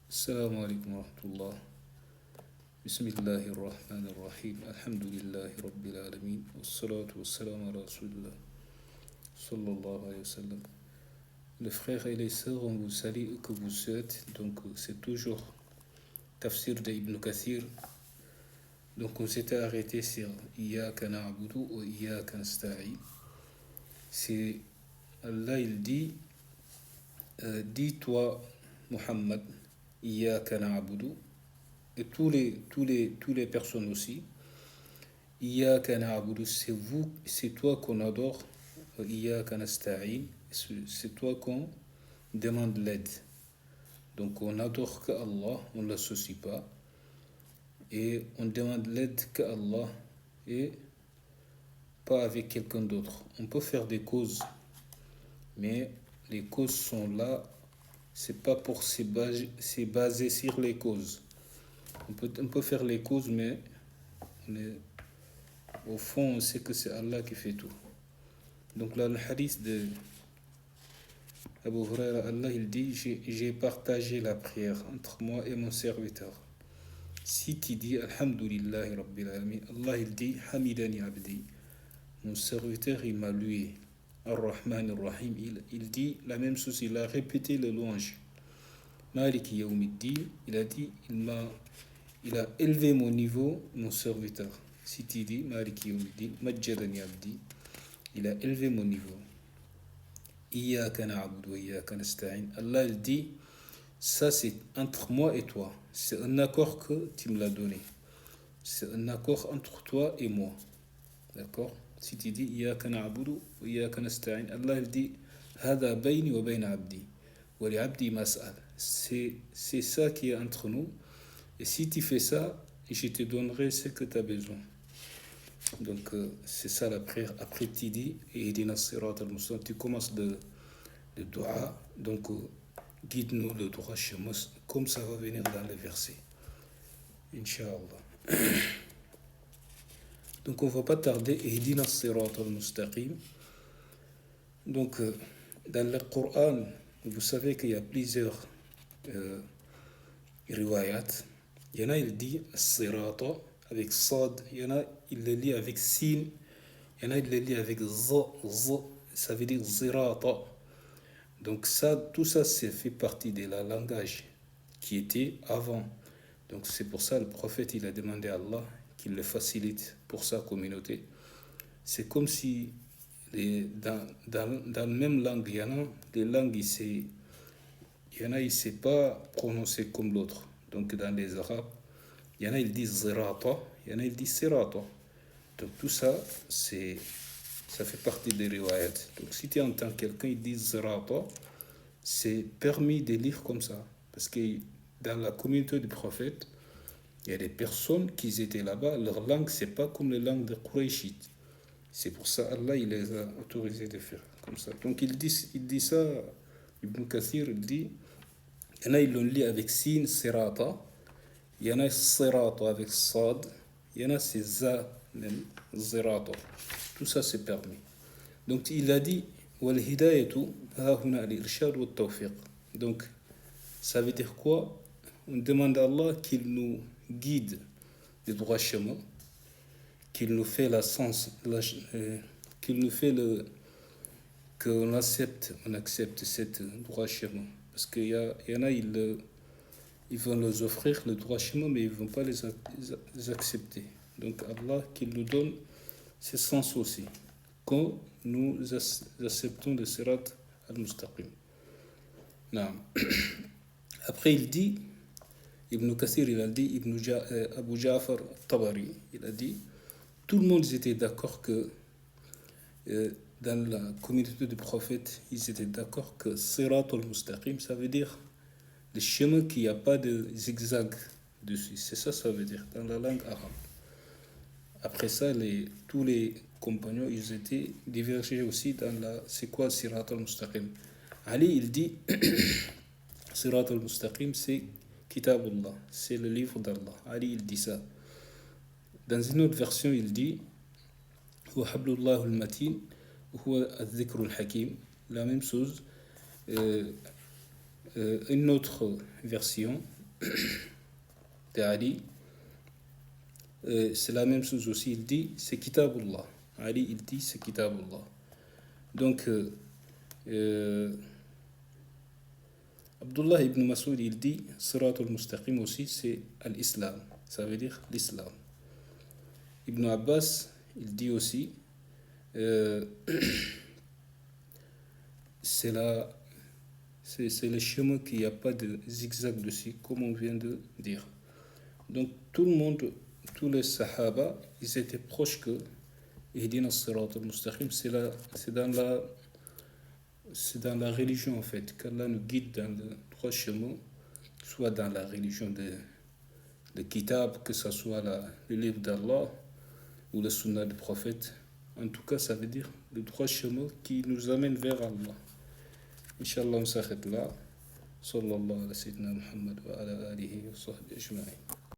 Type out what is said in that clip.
السلام عليكم ورحمة الله. بسم الله الرحمن الرحيم. الحمد لله رب العالمين والصلاة والسلام على رسول الله صلى الله عليه وسلم. Les frères et les sœurs, on vous salue et que vous souhaite. Donc c'est toujours Tafsir de Ibn Kathir. Donc on s'était arrêté sur Iyaka na'budu ou Iyaka nasta'in. C'est Allah il dit dis-toi Muhammad Iyaka na'budu, et tous les personnes aussi. Iyaka na'budu, c'est toi qu'on adore. Iyaka nasta'in, c'est toi qu'on demande l'aide. Donc on adore que Allah, on ne l'associe pas. Et on demande l'aide que Allah et pas avec quelqu'un d'autre. On peut faire des causes, mais les causes sont là. C'est pas pour se baser sur les causes. On peut faire les causes, mais au fond, on sait que c'est Allah qui fait tout. Donc là, le hadith de Abu Huraira, Allah il dit, j'ai partagé la prière entre moi et mon serviteur. Si tu dis Alhamdulillahi Rabbil Alamin, Allah il dit Hamidani Abdi, mon serviteur il m'a loué. Ar-Rahman Ar-Rahim, il dit la même chose, il a répété le louange. Maliki Yawmiddin, il a dit il a élevé mon niveau, mon serviteur. Si tu dis Maliki Yawmiddin, Majjadani Abdi, il a élevé mon niveau. Iyaka na'budu wa iyaka nasta'in. Allah il dit ça c'est entre moi et toi. C'est un accord que tu me l'as donné. C'est un accord entre toi et moi. D'accord? Si tu dis Iyaka na'budu wa iyaka nasta'in, Allah il dit Hada bayni wa bayna abdi wa li abdi mas'al. C'est ça qui est entre nous. Et si tu fais ça, je te donnerai ce que tu as besoin. Donc c'est ça la prière. Après tu dis Ihdina sirat al-mustaqim, tu commences le dua. Donc guide-nous le droit chemin, comme ça va venir dans les versets. Inch'Allah. Donc on ne va pas tarder. Ihdina sirat al-mustaqim. Donc dans le Coran, vous savez qu'il y a plusieurs riwayat. Il y en a, il dit sirata avec sad. Il y en a, il le lit avec sin. Il y en a, il le lit avec z. Ça veut dire zirata. Donc ça, tout ça, c'est fait partie de la langage qui était avant. Donc c'est pour ça le prophète, il a demandé à Allah qu'il le facilite pour sa communauté. C'est comme si dans la même langue, il y en a des langues, il y en a, il ne sait pas prononcer comme l'autre. Donc dans les arabes, il y en a, ils disent zirata, il y en a, ils disent sirata. Donc tout ça, ça fait partie des riwayat. Donc si tu entends quelqu'un, il dit zirata, c'est permis de lire comme ça. Parce que dans la communauté du prophète, il y a des personnes qui étaient là-bas, leur langue, c'est pas comme les langues des Qurayshites. C'est pour ça Allah il les a autorisés de faire comme ça. Donc il dit ça, Ibn Kathir, il dit, il y en a, ils l'ont lu avec sin, sirata. Il y en a sirata avec sad. Il y en a c'est za, même, zirata. Tout ça c'est permis. Donc il a dit wal hidayatu ha huna al irshad wa tawfiq. Donc ça veut dire quoi? On demande à Allah qu'il nous guide du droit chemin, qu'il nous fait qu'il nous fait qu'on accepte, on accepte cette droit chemin. Parce qu'il y en a, ils vont nous offrir le droit chemin, mais ils ne vont pas les accepter. Donc Allah, qu'il nous donne ce sens aussi, quand nous acceptons le sirat al-mustaqim. Après il dit, Ibn Kathir, il a dit, Abu Ja'far al-Tabari, il a dit, tout le monde était d'accord que dans la communauté du prophète, ils étaient d'accord que sirat al-mustaqim, ça veut dire le chemin qui n'y a pas de zigzag dessus. C'est ça, ça veut dire, dans la langue arabe. Après ça, tous les compagnons, ils étaient divergés aussi dans c'est quoi sirat al-mustaqim. Ali, il dit, sirat al-mustaqim, c'est Kitabullah, c'est le livre d'Allah. Ali, il dit ça. Dans une autre version, il dit, Wa hablullah al-matin, huwa al-dhikr al-hakim. La même chose. Une autre version, de Ali. C'est la même chose aussi, il dit c'est Kitabullah. Ali, il dit c'est Kitabullah. Donc, Abdullah ibn Mas'ud, il dit Sirat al-Mustaqim aussi, c'est l'islam. Ça veut dire l'islam. Ibn Abbas, il dit aussi euh, c'est le chemin qu'il n'y a pas de zigzag dessus, comme on vient de dire. Donc, tout le monde, tous les Sahaba, ils étaient proches que Ihdina Sirat al-Mustaqim, c'est dans la religion en fait, qu'Allah nous guide dans le droit chemin, soit dans la religion de Kitab, que ce soit le livre d'Allah ou le Sunnah du prophète. En tout cas, ça veut dire le droit chemin qui nous amène vers Allah. Inch'Allah, on s'arrête là. Sallallahu alayhi wa sallam Muhammad wa ala alihi wa sahbihi ajma'in.